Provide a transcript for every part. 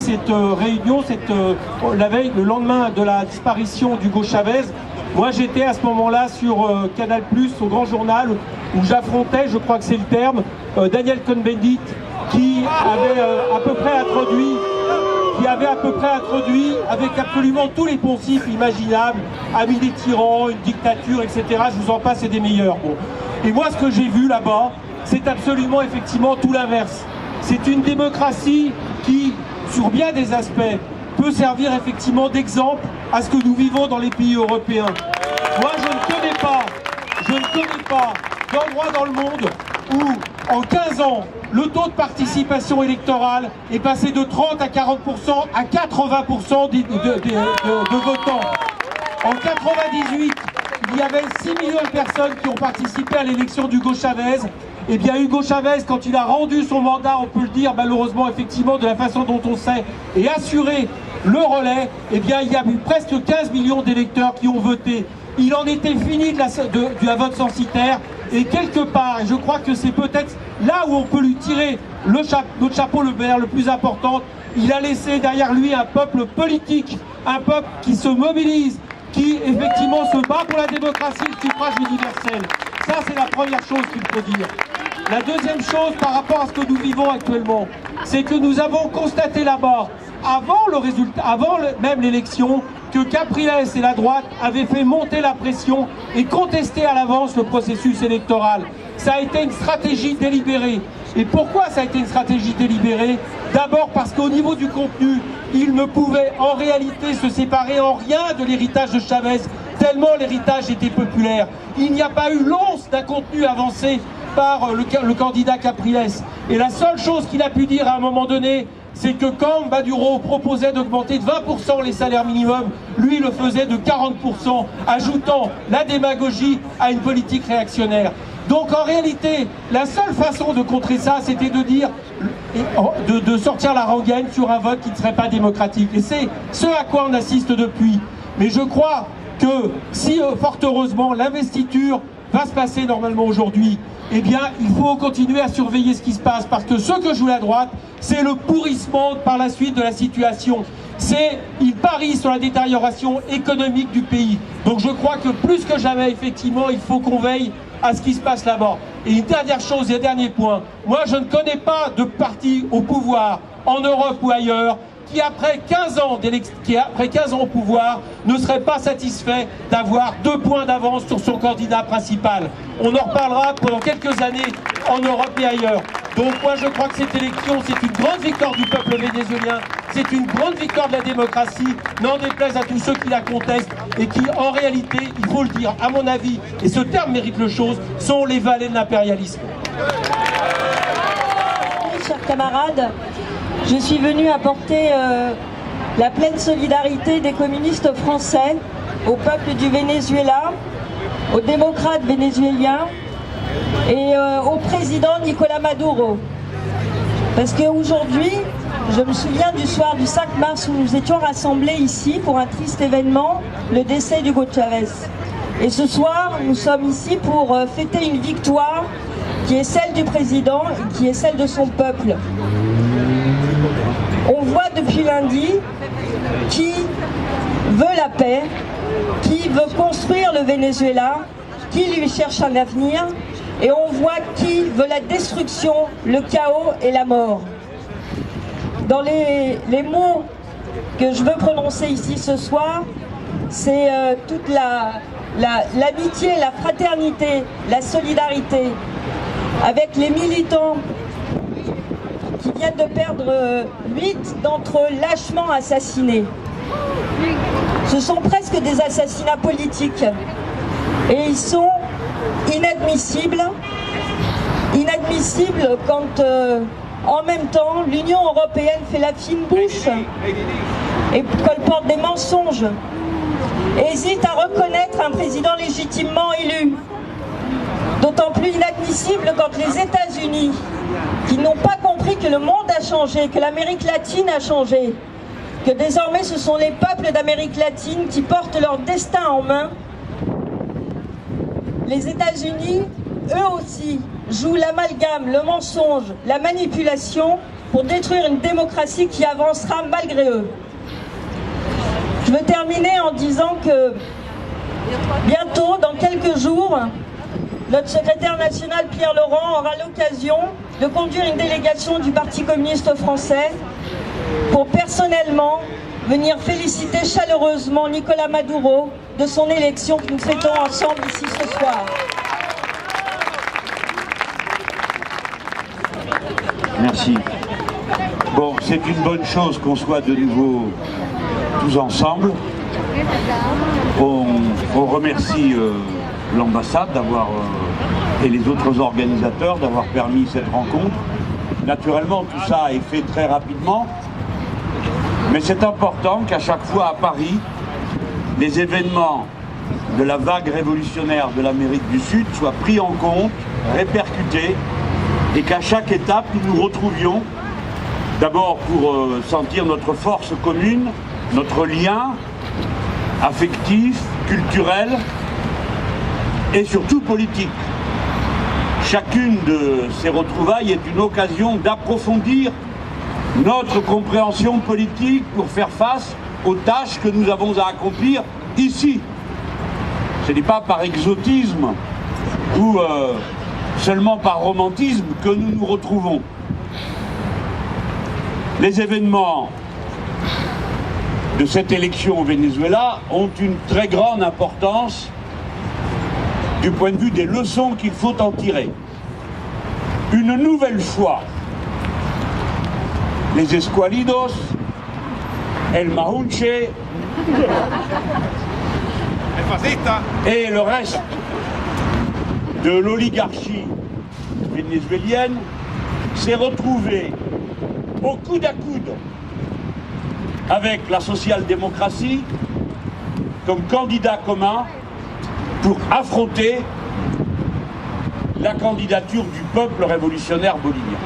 cette réunion, la veille, le lendemain de la disparition d'Hugo Chavez. Moi j'étais à ce moment-là sur Canal+, au Grand Journal, où j'affrontais, je crois que c'est le terme, Daniel Cohn-Bendit, qui avait à peu près introduit avec absolument tous les poncifs imaginables, amis des tyrans, une dictature, etc. Je vous en passe, c'est des meilleurs. Bon. Et moi ce que j'ai vu là-bas, c'est absolument effectivement tout l'inverse. C'est une démocratie qui, sur bien des aspects, peut servir effectivement d'exemple à ce que nous vivons dans les pays européens. Moi je ne connais pas d'endroit dans le monde où en 15 ans, le taux de participation électorale est passé de 30 à 40% à 80% de votants. En 98, il y avait 6 millions de personnes qui ont participé à l'élection d'Hugo Chavez. Eh bien, Hugo Chavez, quand il a rendu son mandat, on peut le dire malheureusement, effectivement, de la façon dont on sait, et assuré le relais, eh bien, il y a eu presque 15 millions d'électeurs qui ont voté. Il en était fini de la vote censitaire. Et quelque part, et je crois que c'est peut-être là où on peut lui tirer notre chapeau le plus important, il a laissé derrière lui un peuple politique, un peuple qui se mobilise, qui effectivement se bat pour la démocratie et le suffrage universel. Ça, c'est la première chose qu'il faut dire. La deuxième chose par rapport à ce que nous vivons actuellement, c'est que nous avons constaté là-bas, avant même l'élection, que Capriles et la droite avaient fait monter la pression et contester à l'avance le processus électoral. Ça a été une stratégie délibérée. Et pourquoi ça a été une stratégie délibérée? D'abord parce qu'au niveau du contenu, ils ne pouvaient en réalité se séparer en rien de l'héritage de Chavez, tellement l'héritage était populaire. Il n'y a pas eu l'once d'un contenu avancé par le candidat Capriles. Et la seule chose qu'il a pu dire à un moment donné, c'est que quand Maduro proposait d'augmenter de 20% les salaires minimums, lui le faisait de 40%, ajoutant la démagogie à une politique réactionnaire. Donc en réalité, la seule façon de contrer ça, c'était de dire, de sortir la rengaine sur un vote qui ne serait pas démocratique. Et c'est ce à quoi on assiste depuis. Mais je crois que si, fort heureusement, l'investiture va se passer normalement aujourd'hui, eh bien, il faut continuer à surveiller ce qui se passe, parce que ce que joue la droite, c'est le pourrissement par la suite de la situation. Il parie sur la détérioration économique du pays. Donc je crois que plus que jamais, effectivement, il faut qu'on veille à ce qui se passe là-bas. Et une dernière chose, et un dernier point, moi je ne connais pas de parti au pouvoir, en Europe ou ailleurs, qui après 15 ans au pouvoir ne serait pas satisfait d'avoir 2 points d'avance sur son candidat principal. On en reparlera pendant quelques années en Europe et ailleurs. Donc moi je crois que cette élection, c'est une grande victoire du peuple vénézuélien, c'est une grande victoire de la démocratie, n'en déplaise à tous ceux qui la contestent et qui en réalité, il faut le dire, à mon avis, et ce terme mérite le chose, sont les valets de l'impérialisme. Chers camarades, je suis venu apporter la pleine solidarité des communistes français au peuple du Venezuela, aux démocrates vénézuéliens et au président Nicolás Maduro. Parce qu'aujourd'hui, je me souviens du soir du 5 mars où nous étions rassemblés ici pour un triste événement, le décès d'Hugo Chavez. Et ce soir, nous sommes ici pour fêter une victoire qui est celle du président et qui est celle de son peuple. On voit depuis lundi qui veut la paix, qui veut construire le Venezuela, qui lui cherche un avenir, et on voit qui veut la destruction, le chaos et la mort. Dans les mots que je veux prononcer ici ce soir, c'est toute l'amitié, la fraternité, la solidarité avec les militants qui viennent de perdre 8 d'entre eux lâchement assassinés. Ce sont presque des assassinats politiques et ils sont inadmissibles quand en même temps l'Union européenne fait la fine bouche et colporte des mensonges et hésite à reconnaître un président légitimement élu. D'autant plus inadmissible quand les États-Unis, qui n'ont pas compris que le monde a changé, que l'Amérique latine a changé, que désormais ce sont les peuples d'Amérique latine qui portent leur destin en main, les États-Unis, eux aussi, jouent l'amalgame, le mensonge, la manipulation pour détruire une démocratie qui avancera malgré eux. Je veux terminer en disant que bientôt, dans quelques jours, notre secrétaire national Pierre Laurent aura l'occasion de conduire une délégation du Parti communiste français pour personnellement venir féliciter chaleureusement Nicolás Maduro de son élection que nous fêtons ensemble ici ce soir. Merci. Bon, c'est une bonne chose qu'on soit de nouveau tous ensemble. On remercie l'ambassade d'avoir et les autres organisateurs d'avoir permis cette rencontre. Naturellement, tout ça est fait très rapidement, mais c'est important qu'à chaque fois à Paris, les événements de la vague révolutionnaire de l'Amérique du Sud soient pris en compte, répercutés, et qu'à chaque étape, nous nous retrouvions d'abord pour sentir notre force commune, notre lien affectif, culturel et surtout politique. Chacune de ces retrouvailles est une occasion d'approfondir notre compréhension politique pour faire face aux tâches que nous avons à accomplir ici. Ce n'est pas par exotisme ou seulement par romantisme que nous nous retrouvons. Les événements de cette élection au Venezuela ont une très grande importance du point de vue des leçons qu'il faut en tirer. Une nouvelle fois, les escualidos, el Mapuche et le reste de l'oligarchie vénézuélienne s'est retrouvé au coude à coude avec la social-démocratie comme candidat commun pour affronter la candidature du peuple révolutionnaire bolivien,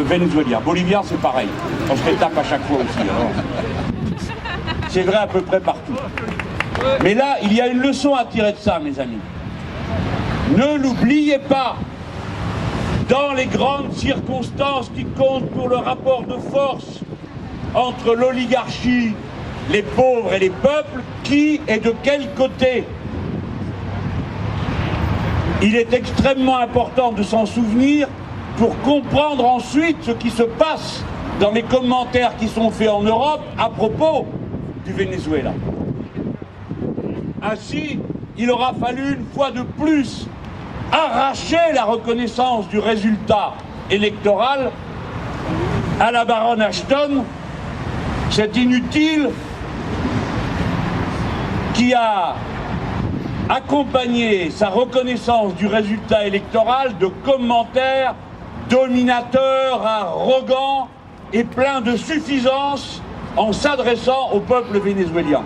vénézuélien. Bolivien, c'est pareil. On se fait tape à chaque fois aussi. C'est vrai à peu près partout. Mais là, il y a une leçon à tirer de ça, mes amis. Ne l'oubliez pas. Dans les grandes circonstances qui comptent pour le rapport de force entre l'oligarchie, les pauvres et les peuples, qui est de quel côté? Il est extrêmement important de s'en souvenir pour comprendre ensuite ce qui se passe dans les commentaires qui sont faits en Europe à propos du Venezuela. Ainsi, il aura fallu une fois de plus arracher la reconnaissance du résultat électoral à la baronne Ashton, c'est inutile, qui a accompagné sa reconnaissance du résultat électoral de commentaires dominateurs, arrogants et pleins de suffisance en s'adressant au peuple vénézuélien.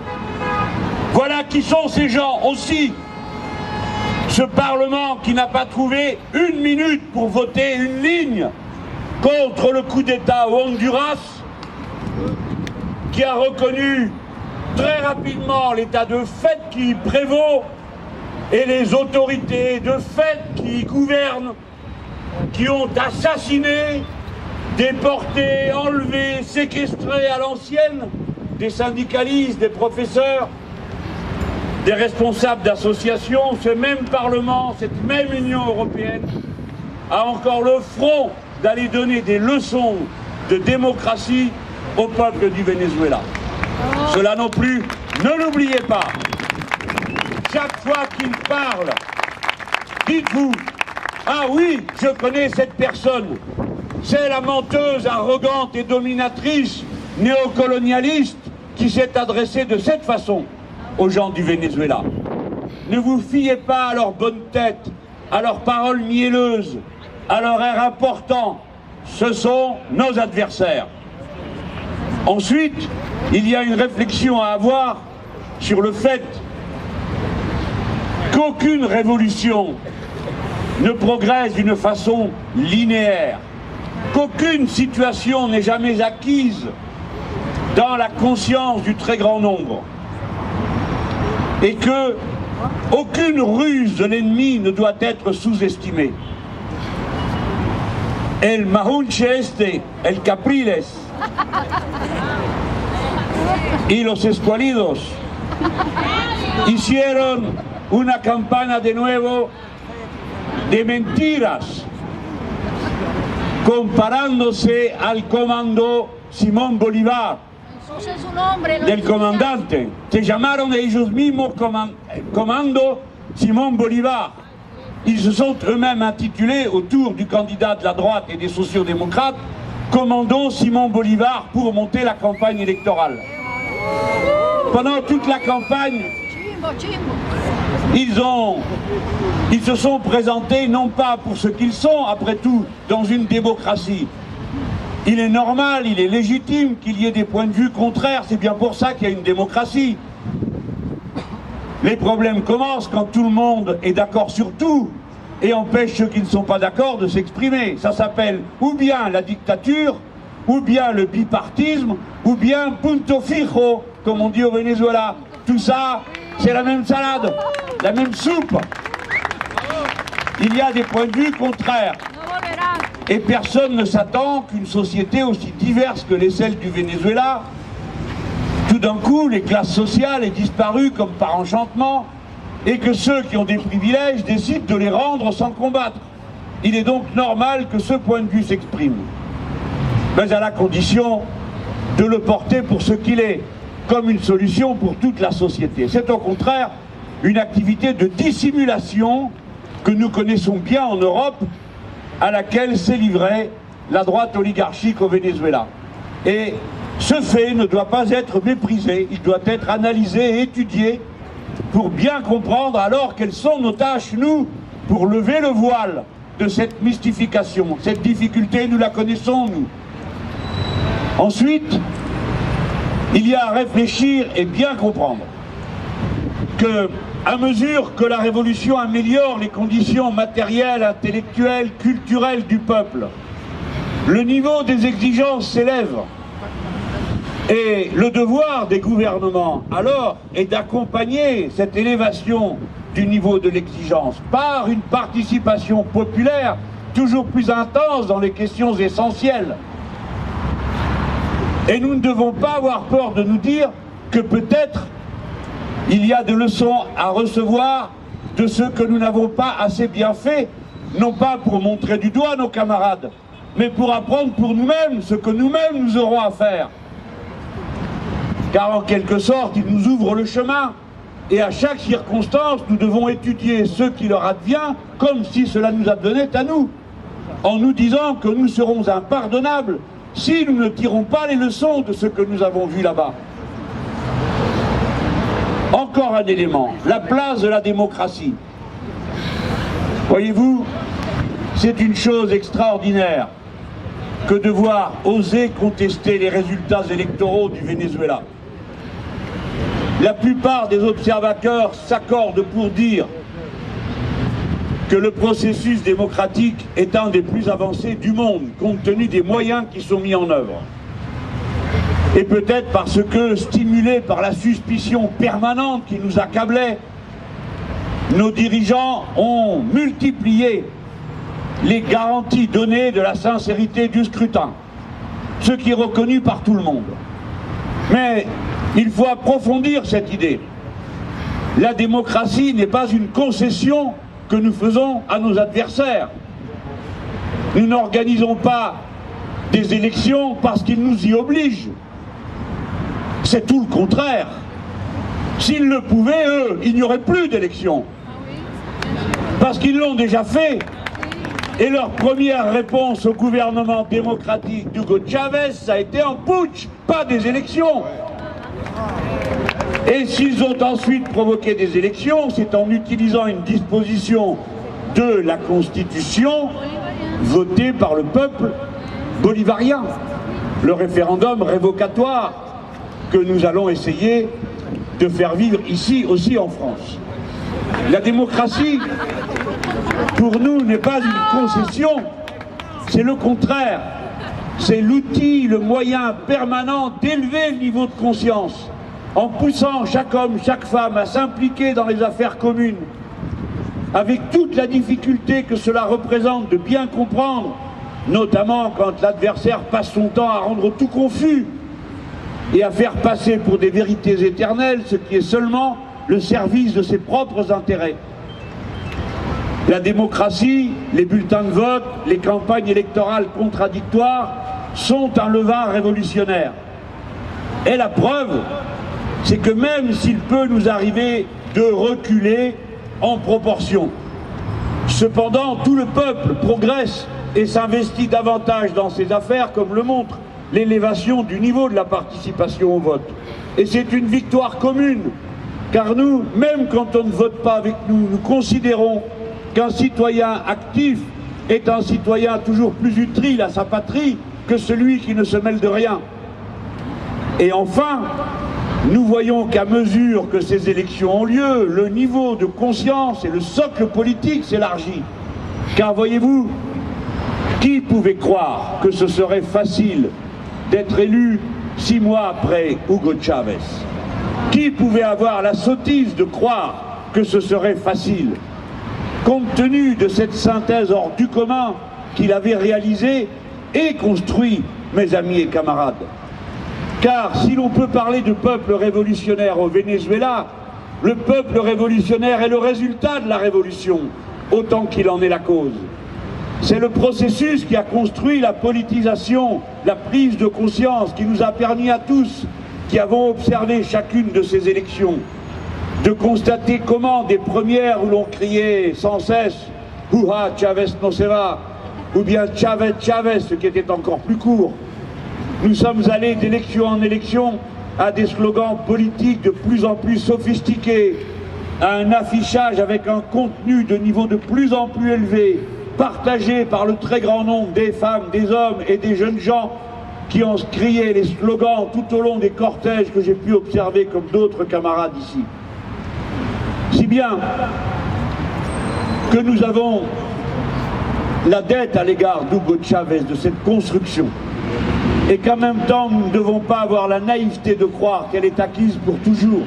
Voilà qui sont ces gens aussi. Ce Parlement qui n'a pas trouvé une minute pour voter une ligne contre le coup d'État au Honduras, qui a reconnu très rapidement l'état de fait qui prévaut et les autorités de fait qui gouvernent, qui ont assassiné, déporté, enlevé, séquestré à l'ancienne des syndicalistes, des professeurs, des responsables d'associations. Ce même Parlement, cette même Union européenne a encore le front d'aller donner des leçons de démocratie au peuple du Venezuela. Cela non plus, ne l'oubliez pas. Chaque fois qu'il parle, dites-vous, ah oui, je connais cette personne. C'est la menteuse, arrogante et dominatrice, néocolonialiste, qui s'est adressée de cette façon aux gens du Venezuela. Ne vous fiez pas à leur bonne tête, à leurs paroles mielleuses, à leur air important. Ce sont nos adversaires. Ensuite, il y a une réflexion à avoir sur le fait qu'aucune révolution ne progresse d'une façon linéaire, qu'aucune situation n'est jamais acquise dans la conscience du très grand nombre, et que aucune ruse de l'ennemi ne doit être sous-estimée. el Mahunche este, el Capriles y los Escualidos hicieron una campaña de nuevo de mentiras, comparándose al comando Simón Bolívar, del comandante. Se llamaron ellos mismos comando Simón Bolívar. Ils se sont eux-mêmes intitulés, autour du candidat de la droite et des sociodémocrates, commando Simón Bolívar pour monter la campagne électorale. Pendant toute la campagne, ils se sont présentés non pas pour ce qu'ils sont, après tout, dans une démocratie. Il est normal, il est légitime qu'il y ait des points de vue contraires, c'est bien pour ça qu'il y a une démocratie. Les problèmes commencent quand tout le monde est d'accord sur tout et empêche ceux qui ne sont pas d'accord de s'exprimer. Ça s'appelle ou bien la dictature, ou bien le bipartisme, ou bien punto fijo, comme on dit au Venezuela. Tout ça, c'est la même salade, la même soupe. Il y a des points de vue contraires. Et personne ne s'attend qu'une société aussi diverse que les celles du Venezuela, tout d'un coup, les classes sociales aient disparu comme par enchantement, et que ceux qui ont des privilèges décident de les rendre sans combattre. Il est donc normal que ce point de vue s'exprime, mais à la condition de le porter pour ce qu'il est, comme une solution pour toute la société. C'est au contraire une activité de dissimulation que nous connaissons bien en Europe, à laquelle s'est livrée la droite oligarchique au Venezuela. Et ce fait ne doit pas être méprisé, il doit être analysé et étudié pour bien comprendre alors quelles sont nos tâches, nous, pour lever le voile de cette mystification. Cette difficulté, nous la connaissons, nous. Ensuite, il y a à réfléchir et bien comprendre que, à mesure que la révolution améliore les conditions matérielles, intellectuelles, culturelles du peuple, le niveau des exigences s'élève. Et le devoir des gouvernements, alors, est d'accompagner cette élévation du niveau de l'exigence par une participation populaire toujours plus intense dans les questions essentielles. Et nous ne devons pas avoir peur de nous dire que peut-être il y a des leçons à recevoir de ce que nous n'avons pas assez bien fait, non pas pour montrer du doigt nos camarades, mais pour apprendre pour nous-mêmes ce que nous-mêmes nous aurons à faire. Car en quelque sorte, ils nous ouvrent le chemin, et à chaque circonstance, nous devons étudier ce qui leur advient comme si cela nous advenait à nous, en nous disant que nous serons impardonnables si nous ne tirons pas les leçons de ce que nous avons vu là-bas. Encore un élément, la place de la démocratie. Voyez-vous, c'est une chose extraordinaire que de voir oser contester les résultats électoraux du Venezuela. La plupart des observateurs s'accordent pour dire que le processus démocratique est un des plus avancés du monde, compte tenu des moyens qui sont mis en œuvre. Et peut-être parce que, stimulés par la suspicion permanente qui nous accablait, nos dirigeants ont multiplié les garanties données de la sincérité du scrutin, ce qui est reconnu par tout le monde. Mais il faut approfondir cette idée. La démocratie n'est pas une concession que nous faisons à nos adversaires. Nous n'organisons pas des élections parce qu'ils nous y obligent. C'est tout le contraire. S'ils le pouvaient, eux, il n'y aurait plus d'élections. Parce qu'ils l'ont déjà fait. Et leur première réponse au gouvernement démocratique d'Hugo Chavez, ça a été un putsch, pas des élections. Et s'ils ont ensuite provoqué des élections, c'est en utilisant une disposition de la Constitution votée par le peuple bolivarien, le référendum révocatoire que nous allons essayer de faire vivre ici aussi en France. La démocratie, pour nous, n'est pas une concession, c'est le contraire. C'est l'outil, le moyen permanent d'élever le niveau de conscience, en poussant chaque homme, chaque femme à s'impliquer dans les affaires communes, avec toute la difficulté que cela représente de bien comprendre notamment quand l'adversaire passe son temps à rendre tout confus et à faire passer pour des vérités éternelles ce qui est seulement le service de ses propres intérêts. La démocratie, les bulletins de vote, les campagnes électorales contradictoires sont un levain révolutionnaire. Et la preuve, c'est que même s'il peut nous arriver de reculer en proportion, cependant tout le peuple progresse et s'investit davantage dans ses affaires, comme le montre l'élévation du niveau de la participation au vote. Et c'est une victoire commune, car nous, même quand on ne vote pas avec nous, nous considérons qu'un citoyen actif est un citoyen toujours plus utile à sa patrie que celui qui ne se mêle de rien. Et enfin, nous voyons qu'à mesure que ces élections ont lieu, le niveau de conscience et le socle politique s'élargit. Car voyez-vous, qui pouvait croire que ce serait facile d'être élu 6 mois après Hugo Chavez? Qui pouvait avoir la sottise de croire que ce serait facile, compte tenu de cette synthèse hors du commun qu'il avait réalisée et construit, mes amis et camarades? Car si l'on peut parler de peuple révolutionnaire au Venezuela, le peuple révolutionnaire est le résultat de la révolution, autant qu'il en est la cause. C'est le processus qui a construit la politisation, la prise de conscience qui nous a permis à tous, qui avons observé chacune de ces élections, de constater comment des premières où l'on criait sans cesse « Uha, Chavez no se va » ou bien « Chavez, Chavez », ce qui était encore plus court, nous sommes allés d'élection en élection à des slogans politiques de plus en plus sophistiqués, à un affichage avec un contenu de niveau de plus en plus élevé, partagé par le très grand nombre des femmes, des hommes et des jeunes gens qui ont crié les slogans tout au long des cortèges que j'ai pu observer comme d'autres camarades ici. Si bien que nous avons la dette à l'égard d'Hugo Chavez, de cette construction, et qu'en même temps nous ne devons pas avoir la naïveté de croire qu'elle est acquise pour toujours.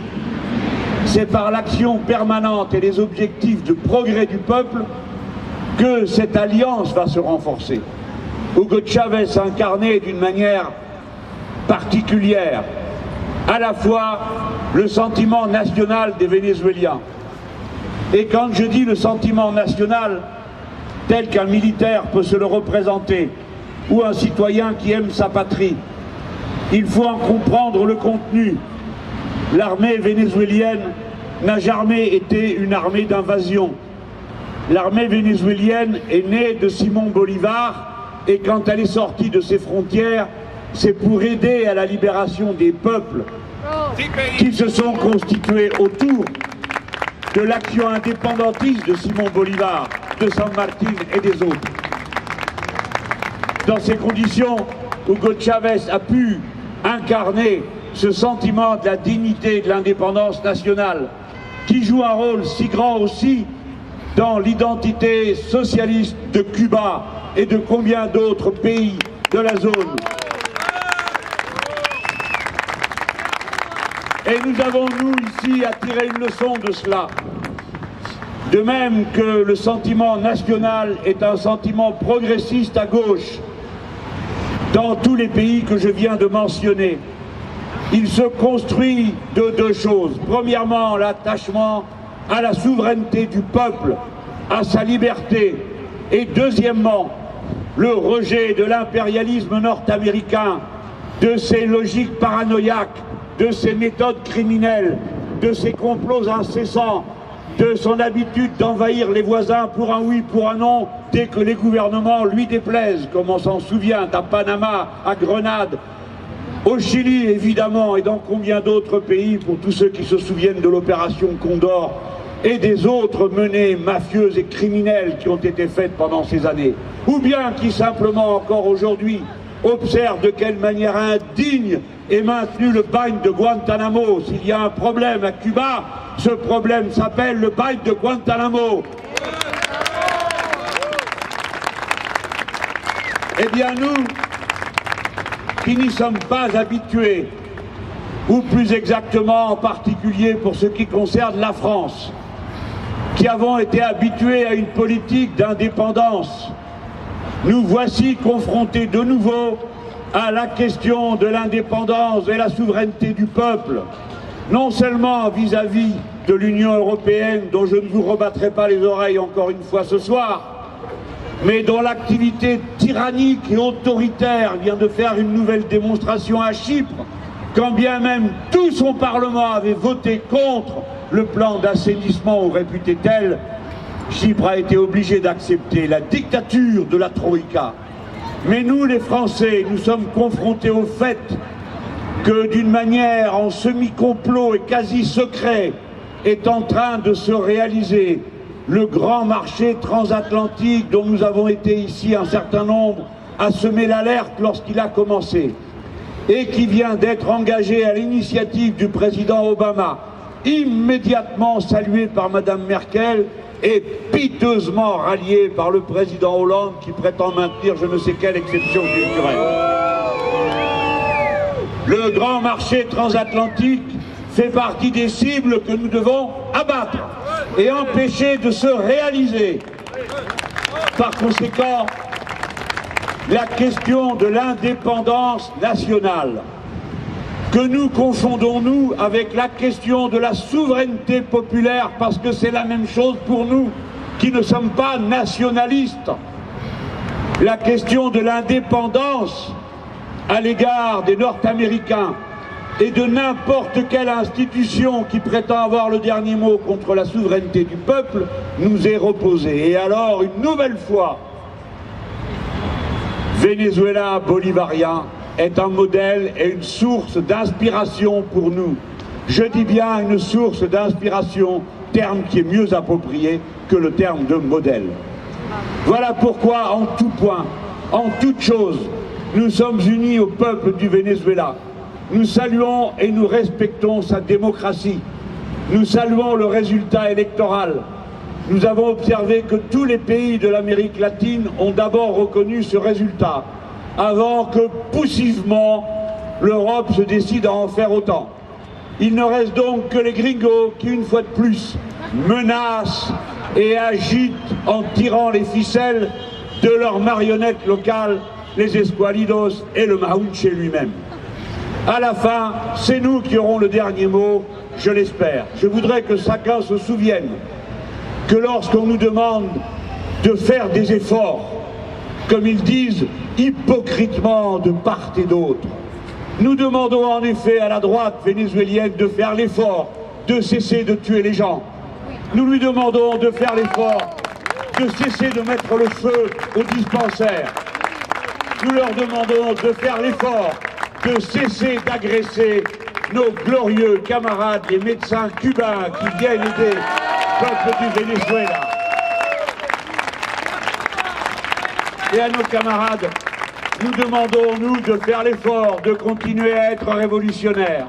C'est par l'action permanente et les objectifs de progrès du peuple que cette alliance va se renforcer. Hugo Chavez incarnait d'une manière particulière à la fois le sentiment national des Vénézuéliens. Et quand je dis le sentiment national, tel qu'un militaire peut se le représenter, ou un citoyen qui aime sa patrie, il faut en comprendre le contenu. L'armée vénézuélienne n'a jamais été une armée d'invasion. L'armée vénézuélienne est née de Simon Bolivar, et quand elle est sortie de ses frontières, c'est pour aider à la libération des peuples qui se sont constitués autour de l'action indépendantiste de Simon Bolivar, de San Martín et des autres. Dans ces conditions, Hugo Chavez a pu incarner ce sentiment de la dignité et de l'indépendance nationale, qui joue un rôle si grand aussi dans l'identité socialiste de Cuba et de combien d'autres pays de la zone. Et nous avons, nous, ici, à tirer une leçon de cela. De même que le sentiment national est un sentiment progressiste à gauche, dans tous les pays que je viens de mentionner, il se construit de 2 choses. Premièrement, l'attachement à la souveraineté du peuple, à sa liberté. Et deuxièmement, le rejet de l'impérialisme nord-américain, de ses logiques paranoïaques, de ses méthodes criminelles, de ses complots incessants, de son habitude d'envahir les voisins pour un oui, pour un non, dès que les gouvernements lui déplaisent, comme on s'en souvient à Panama, à Grenade, au Chili évidemment, et dans combien d'autres pays, pour tous ceux qui se souviennent de l'opération Condor et des autres menées mafieuses et criminelles qui ont été faites pendant ces années, ou bien qui simplement encore aujourd'hui observent de quelle manière indigne est maintenu le bagne de Guantanamo. S'il y a un problème à Cuba, ce problème s'appelle le bagne de Guantanamo. Eh bien nous, qui n'y sommes pas habitués, ou plus exactement en particulier pour ce qui concerne la France, qui avons été habitués à une politique d'indépendance, nous voici confrontés de nouveau à la question de l'indépendance et la souveraineté du peuple, non seulement vis-à-vis de l'Union européenne, dont je ne vous rebattrai pas les oreilles encore une fois ce soir, mais dont l'activité tyrannique et autoritaire vient de faire une nouvelle démonstration à Chypre, quand bien même tout son Parlement avait voté contre le plan d'assainissement ou réputé tel, Chypre a été obligé d'accepter la dictature de la Troïka. Mais nous, les Français, nous sommes confrontés au fait que d'une manière en semi-complot et quasi secret est en train de se réaliser le grand marché transatlantique dont nous avons été ici un certain nombre à semer l'alerte lorsqu'il a commencé et qui vient d'être engagé à l'initiative du président Obama, immédiatement salué par Madame Merkel et piteusement rallié par le président Hollande qui prétend maintenir je ne sais quelle exception culturelle. Le grand marché transatlantique fait partie des cibles que nous devons abattre et empêcher de se réaliser. Par conséquent, la question de l'indépendance nationale, que nous confondons nous avec la question de la souveraineté populaire, parce que c'est la même chose pour nous qui ne sommes pas nationalistes. La question de l'indépendance à l'égard des Nord-Américains et de n'importe quelle institution qui prétend avoir le dernier mot contre la souveraineté du peuple nous est reposée. Et alors, une nouvelle fois, Venezuela bolivarian est un modèle et une source d'inspiration pour nous. Je dis bien une source d'inspiration, terme qui est mieux approprié que le terme de modèle. Voilà pourquoi, en tout point, en toute chose, nous sommes unis au peuple du Venezuela. Nous saluons et nous respectons sa démocratie. Nous saluons le résultat électoral. Nous avons observé que tous les pays de l'Amérique latine ont d'abord reconnu ce résultat, avant que poussivement l'Europe se décide à en faire autant. Il ne reste donc que les gringos qui, une fois de plus, menacent et agitent en tirant les ficelles de leurs marionnettes locales, les Esqualidos et le Maounche lui-même. À la fin, c'est nous qui aurons le dernier mot, je l'espère. Je voudrais que chacun se souvienne que lorsqu'on nous demande de faire des efforts, comme ils disent hypocritement de part et d'autre, nous demandons en effet à la droite vénézuélienne de faire l'effort de cesser de tuer les gens. Nous lui demandons de faire l'effort de cesser de mettre le feu aux dispensaires. Nous leur demandons de faire l'effort de cesser d'agresser nos glorieux camarades, les médecins cubains qui viennent aider le peuple du Venezuela. Et à nos camarades, nous demandons, nous, de faire l'effort de continuer à être révolutionnaires.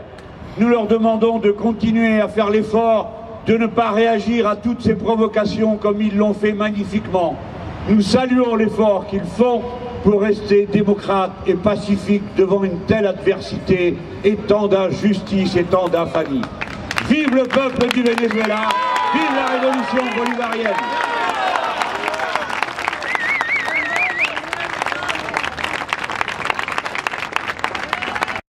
Nous leur demandons de continuer à faire l'effort de ne pas réagir à toutes ces provocations comme ils l'ont fait magnifiquement. Nous saluons l'effort qu'ils font pour rester démocrates et pacifiques devant une telle adversité et tant d'injustice et tant d'infamie. Vive le peuple du Venezuela, vive la révolution bolivarienne.